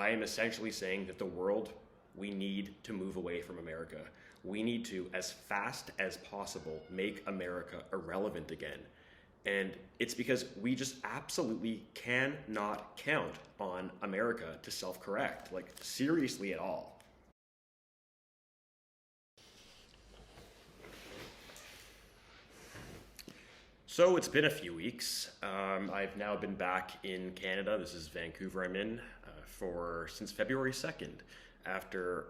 I am essentially saying that the world, we need to move away from America. We need to, as fast as possible, make America irrelevant again. And it's because we just absolutely cannot count on America to self-correct, like seriously at all. So it's been a few weeks. I've now been back in Canada. This is Vancouver I'm in since February 2nd, after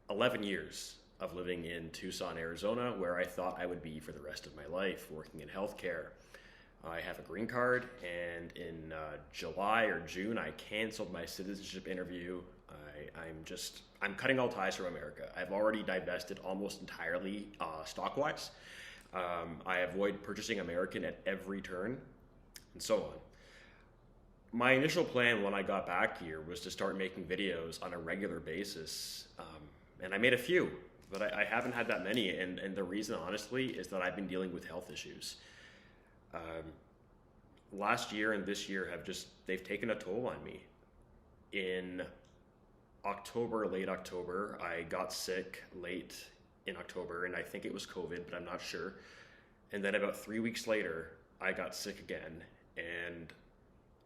11 years of living in Tucson, Arizona, where I thought I would be for the rest of my life, working in healthcare. I have a green card, and in July or June, I canceled my citizenship interview. I'm cutting all ties from America. I've already divested almost entirely stock-wise. I avoid purchasing American at every turn, and so on. My initial plan when I got back here was to start making videos on a regular basis, and I made a few, but I haven't had that many, and the reason, honestly, is that I've been dealing with health issues. Last year and this year they've taken a toll on me. In late October, I got sick late in October, and I think it was COVID, but I'm not sure. And then about 3 weeks later, I got sick again, and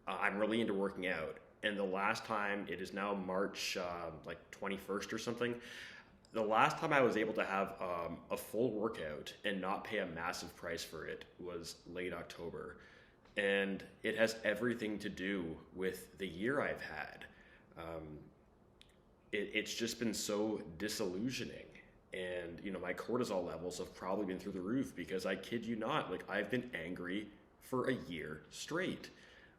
I'm really into working out. And the last time, it is now March 21st or something, the last time I was able to have a full workout and not pay a massive price for it was late October. And it has everything to do with the year I've had. It's just been so disillusioning. And, my cortisol levels have probably been through the roof because I kid you not, I've been angry for a year straight.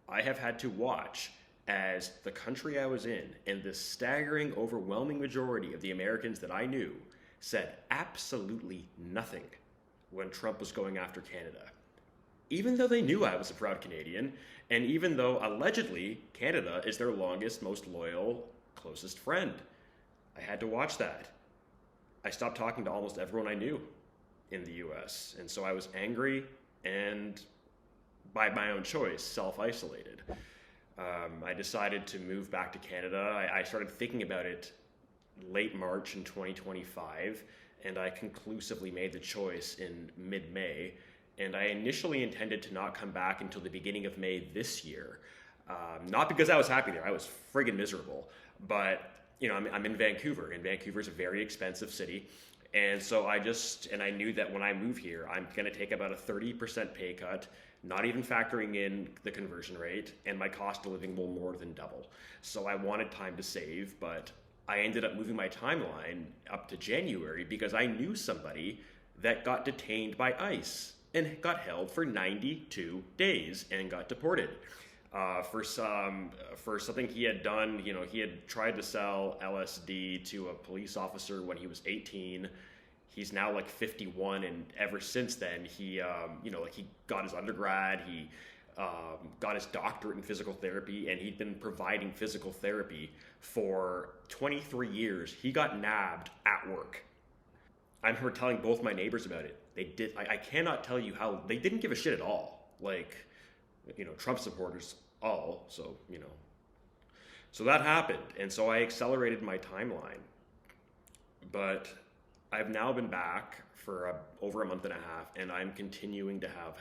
I have had to watch as the country I was in and the staggering, overwhelming majority of the Americans that I knew said absolutely nothing when Trump was going after Canada. Even though they knew I was a proud Canadian, and even though allegedly Canada is their longest, most loyal, closest friend. I had to watch that. I stopped talking to almost everyone I knew in the US, and so I was angry and, by my own choice, self-isolated. I decided to move back to Canada. I started thinking about it late March in 2025, and I conclusively made the choice in mid-May. And I initially intended to not come back until the beginning of May this year. Not because I was happy there, I was friggin' miserable, but I'm in Vancouver, and Vancouver is a very expensive city. And so I knew that when I move here, I'm gonna take about a 30% pay cut, not even factoring in the conversion rate, and my cost of living will more than double. So I wanted time to save, but I ended up moving my timeline up to January because I knew somebody that got detained by ICE and got held for 92 days and got deported. For something he had done. He had tried to sell LSD to a police officer when he was 18. He's now 51, and ever since then, he got his undergrad, he got his doctorate in physical therapy, and he'd been providing physical therapy for 23 years. He got nabbed at work. I remember telling both my neighbors about it. I cannot tell you how they didn't give a shit at all. Trump supporters all, so that happened. And so I accelerated my timeline. But I've now been back for over a month and a half, and I'm continuing to have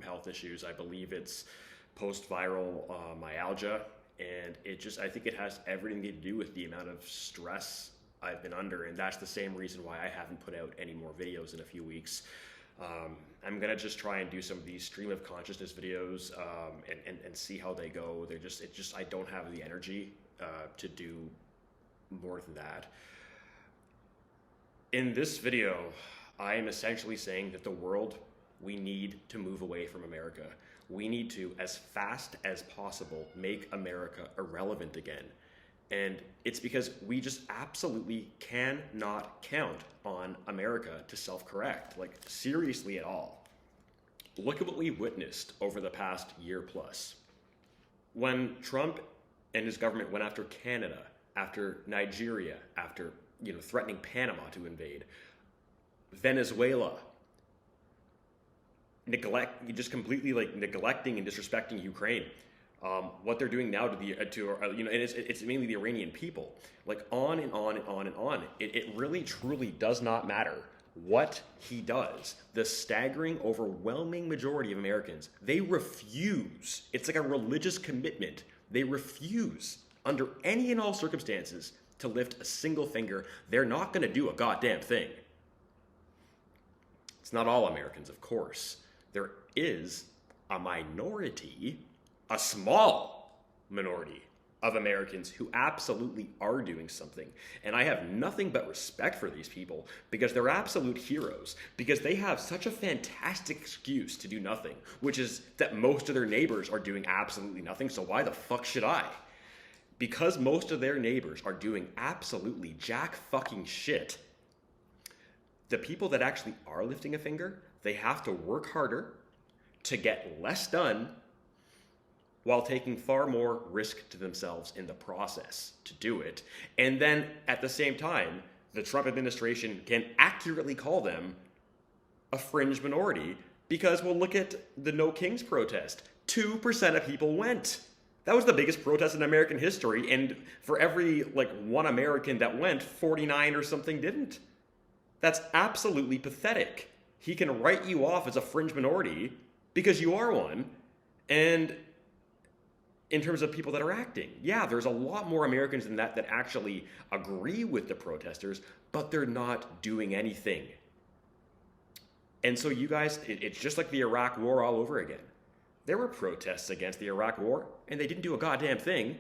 health issues. I believe it's post-viral myalgia, and I think it has everything to do with the amount of stress I've been under, and that's the same reason why I haven't put out any more videos in a few weeks. I'm gonna just try and do some of these stream of consciousness videos and see how they go. I don't have the energy to do more than that. In this video, I am essentially saying that the world, we need to move away from America. We need to, as fast as possible, make America irrelevant again. And it's because we just absolutely cannot count on America to self-correct, seriously at all. Look at what we witnessed over the past year plus. When Trump and his government went after Canada, after Nigeria, after threatening Panama to invade, Venezuela, just completely neglecting and disrespecting Ukraine. what they're doing now to and it's mainly the Iranian people. Like on and on and on and on. It really truly does not matter what he does. The staggering, overwhelming majority of Americans, they refuse. It's like a religious commitment. They refuse, under any and all circumstances, to lift a single finger. They're not going to do a goddamn thing. It's not all Americans, of course. There is a minority, a small minority of Americans who absolutely are doing something. And I have nothing but respect for these people because they're absolute heroes, because they have such a fantastic excuse to do nothing, which is that most of their neighbors are doing absolutely nothing, so why the fuck should I? Because most of their neighbors are doing absolutely jack fucking shit, the people that actually are lifting a finger, they have to work harder to get less done while taking far more risk to themselves in the process to do it. And then at the same time, the Trump administration can accurately call them a fringe minority because, well, look at the No Kings protest. 2% of people went. That was the biggest protest in American history, and for every, one American that went, 49 or something didn't. That's absolutely pathetic. He can write you off as a fringe minority because you are one, and in terms of people that are acting, yeah, there's a lot more Americans than that actually agree with the protesters, but they're not doing anything. And so you guys, it's just like the Iraq War all over again. There were protests against the Iraq War, and they didn't do a goddamn thing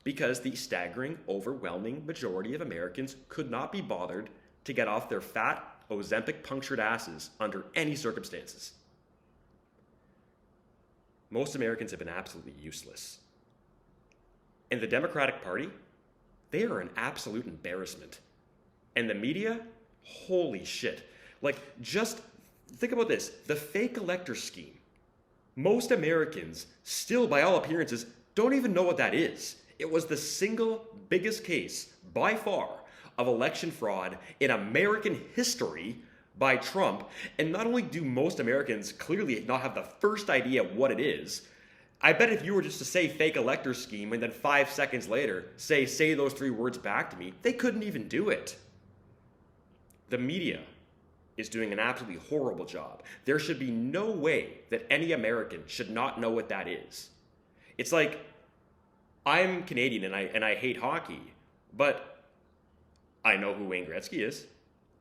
because the staggering, overwhelming majority of Americans could not be bothered to get off their fat, Ozempic-punctured asses under any circumstances. Most Americans have been absolutely useless. And the Democratic Party, they are an absolute embarrassment. And the media, holy shit. Just think about this. The fake elector scheme. Most Americans still, by all appearances, don't even know what that is. It was the single biggest case, by far, of election fraud in American history by Trump. And not only do most Americans clearly not have the first idea what it is, I bet if you were just to say fake elector scheme and then 5 seconds later say those 3 words back to me, they couldn't even do it. The media is doing an absolutely horrible job. There should be no way that any American should not know what that is. It's like, I'm Canadian and I hate hockey, but I know who Wayne Gretzky is.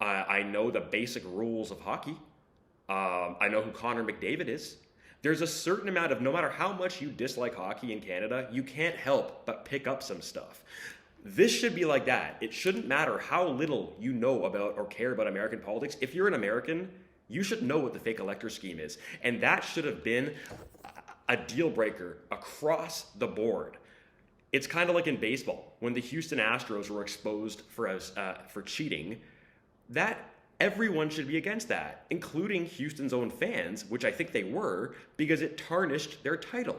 I know the basic rules of hockey. I know who Connor McDavid is. There's a certain amount of, no matter how much you dislike hockey in Canada, you can't help but pick up some stuff. This should be like that. It shouldn't matter how little you know about or care about American politics. If you're an American, you should know what the fake elector scheme is. And that should have been a deal breaker across the board. It's kind of like in baseball, when the Houston Astros were exposed for cheating, that everyone should be against that, including Houston's own fans, which I think they were, because it tarnished their title.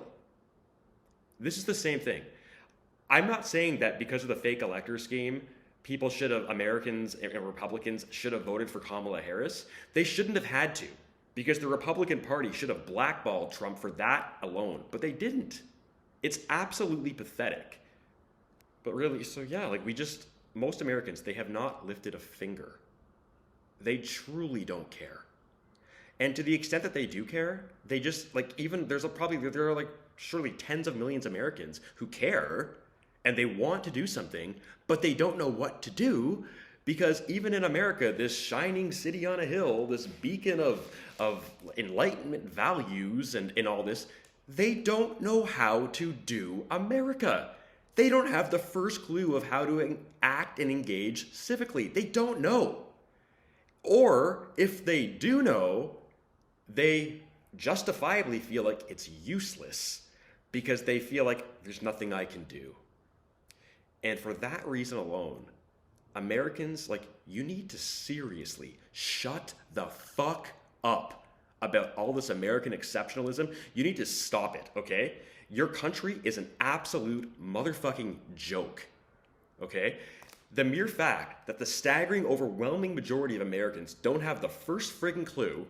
This is the same thing. I'm not saying that because of the fake elector scheme, Americans and Republicans should have voted for Kamala Harris. They shouldn't have had to, because the Republican Party should have blackballed Trump for that alone, but they didn't. It's absolutely pathetic. But really, so yeah, most Americans, they have not lifted a finger. They truly don't care. And to the extent that they do care, they just, there are surely tens of millions of Americans who care and they want to do something, but they don't know what to do because even in America, this shining city on a hill, this beacon of enlightenment values and all this, they don't know how to do America. They don't have the first clue of how to act and engage civically. They don't know. Or if they do know, they justifiably feel like it's useless because they feel like there's nothing I can do. And for that reason alone, Americans, you need to seriously shut the fuck up about all this American exceptionalism. You need to stop it, okay? Your country is an absolute motherfucking joke, okay? The mere fact that the staggering, overwhelming majority of Americans don't have the first friggin' clue,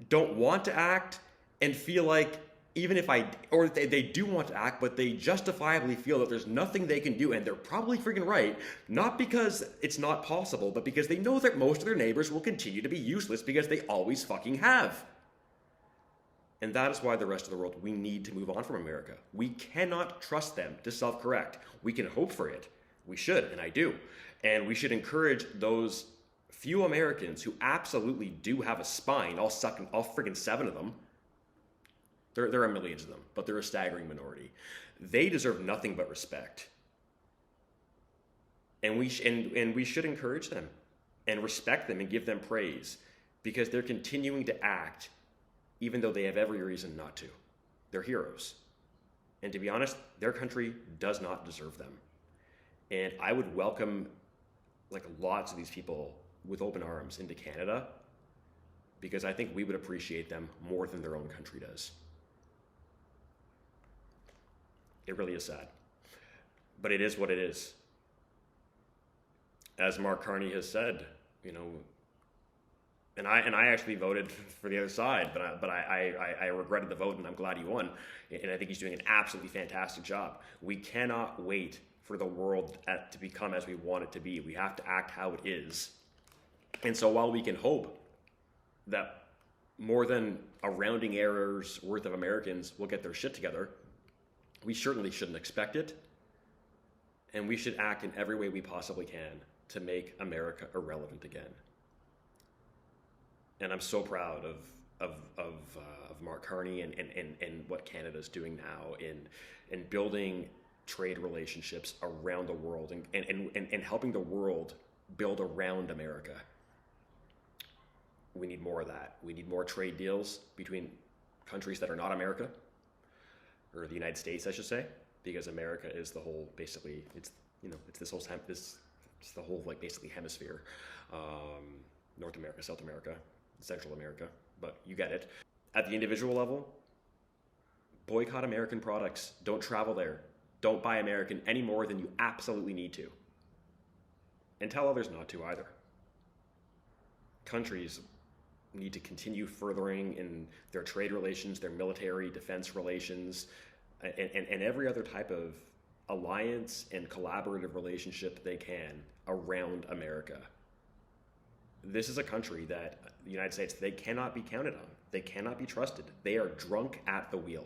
don't want to act, and feel like even if or they do want to act, but they justifiably feel that there's nothing they can do, and they're probably freaking right, not because it's not possible, but because they know that most of their neighbors will continue to be useless because they always fucking have. And that is why the rest of the world, we need to move on from America. We cannot trust them to self-correct. We can hope for it. We should, and I do. And we should encourage those few Americans who absolutely do have a spine, all freaking 7 of them. There are millions of them, but they're a staggering minority. They deserve nothing but respect. And we should encourage them and respect them and give them praise because they're continuing to act even though they have every reason not to. They're heroes. And to be honest, their country does not deserve them. And I would welcome like lots of these people with open arms into Canada because I think we would appreciate them more than their own country does. It really is sad. But it is what it is. As Mark Carney has said, you know, and I actually voted for the other side, but I regretted the vote, and I'm glad he won. And I think he's doing an absolutely fantastic job. We cannot wait for the world to become as we want it to be. We have to act how it is. And so while we can hope that more than a rounding error's worth of Americans will get their shit together, we certainly shouldn't expect it. And we should act in every way we possibly can to make America irrelevant again. And I'm so proud of Mark Carney and what Canada's doing now in building trade relationships around the world and helping the world build around America. We need more of that. We need more trade deals between countries that are not America, or the United States, I should say, because America is the whole, basically, it's the whole like basically hemisphere, North America, South America, Central America, but you get it. At the individual level, boycott American products. Don't travel there. Don't buy American any more than you absolutely need to. And tell others not to either. Countries need to continue furthering in their trade relations, their military defense relations, and every other type of alliance and collaborative relationship they can around America. This is a country that, the United States, they cannot be counted on. They cannot be trusted. They are drunk at the wheel.